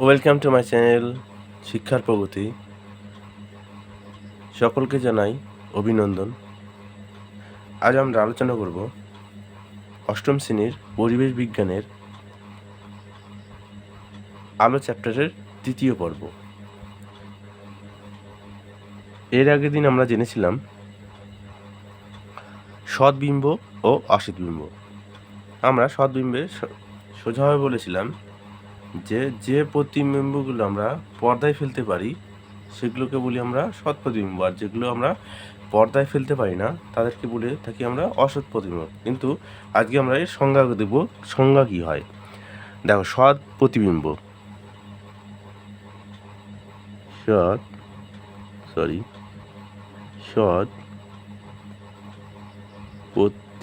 Welcome to my channel শিক্ষার প্রগতি। সকলকে জানাই অভিনন্দন। আজ আমরা আলোচনা করব অষ্টম শ্রেণীর পরিবেশ বিজ্ঞানের আলো চ্যাপ্টারের তৃতীয় পর্ব। এর আগের দিন আমরা জেনেছিলাম সৎবিম্ব ও অসৎবিম্ব। আমরা সৎবিম্বে সোজাভাবে বলেছিলাম যে প্রতিবিম্বগুলো আমরা পর্দায় ফেলতে পারি সেগুলোকে বলি আমরা সৎ প্রতিবিম্ব, আর যেগুলো আমরা পর্দায় ফেলতে পারি না তাদেরকে বলে থাকি আমরা অসৎ প্রতিবিম্ব। কিন্তু আজকে আমরা এর সংজ্ঞা দেব, সংজ্ঞা কী হয়। দেখো, সৎ প্রতিবিম্ব সৎ প্রতিবিম্ব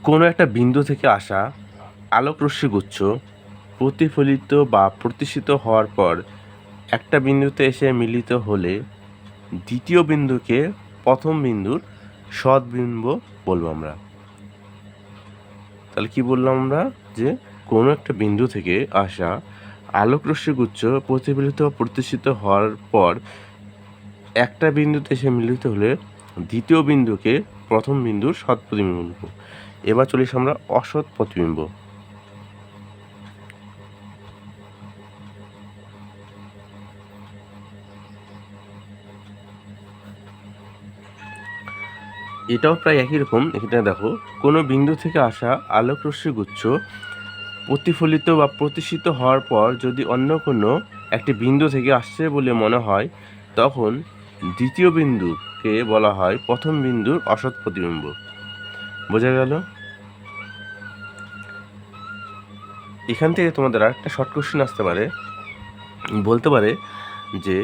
কোনো একটা বিন্দু থেকে আসা আলোক রশ্মিগুচ্ছ প্রতিফলিত বা প্রতিসিত হওয়ার পর একটা বিন্দুতে এসে মিলিত হলে দ্বিতীয় বিন্দুকে প্রথম বিন্দুর সৎবিম্ব বলবো আমরা। তাহলে কি বললাম আমরা, যে কোনো একটা বিন্দু থেকে আসা আলোক রশ্মিগুচ্ছ প্রতিফলিত প্রতিসিত হওয়ার পর একটা বিন্দুতে এসে মিলিত হলে দ্বিতীয় বিন্দুকে প্রথম বিন্দুর সৎ প্রতিবিম্ব বলব। এবার চলিস আমরা অসৎ প্রতিবিম্ব। এটাও প্রায় একই রকম। এখানে দেখো, কোনো বিন্দু থেকে আসা আলোক রশ্মিগুচ্ছ প্রতিফলিত বা প্রতিসিত হওয়ার পর যদি অন্য কোনো একটি বিন্দু থেকে আসছে বলে মনে হয় তখন দ্বিতীয় বিন্দুকে বলা হয় প্রথম বিন্দুর অসৎ প্রতিবিম্ব। বোঝা গেল? এখান থেকে তোমাদের একটা শর্ট কোশ্চেন আসতে পারে, বলতে পারে যে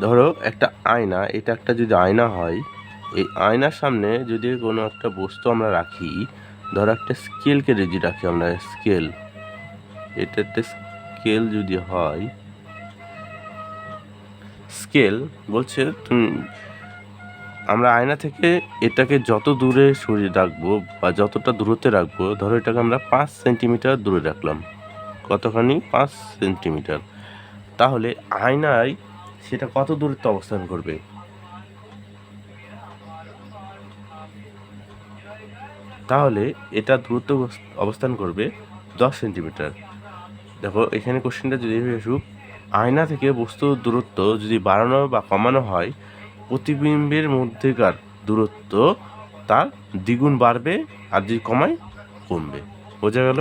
ধরো একটা আয়না, এটা একটা যদি আয়না হয়, এই আয়নার সামনে যদি কোনো একটা বস্তু আমরা রাখি, ধরো একটা স্কেলকে যদি রাখি আমরা, স্কেল, এটা একটা স্কেল যদি হয়, স্কেল বলছে আমরা আয়না থেকে এটাকে যত দূরে সরিয়ে রাখবো বা যতটা দূরত্বে রাখবো, ধরো এটাকে আমরা 5 সেন্টিমিটার দূরে রাখলাম, কতখানি 5 সেন্টিমিটার, তাহলে আয়নায় সেটা কত দূরত্বে অবস্থান করবে? তাহলে এটা দূরত্ব অবস্থান করবে 10 সেন্টিমিটার। দেখো, এখানে কোশ্চেনটা যদি আসুক, আয়না থেকে বস্তুর দূরত্ব যদি বাড়ানো বা কমানো হয়, প্রতিবিম্বের মধ্যেকার দূরত্ব তার দ্বিগুণ বাড়বে, আর যদি কমায় কমবে। বোঝা গেল?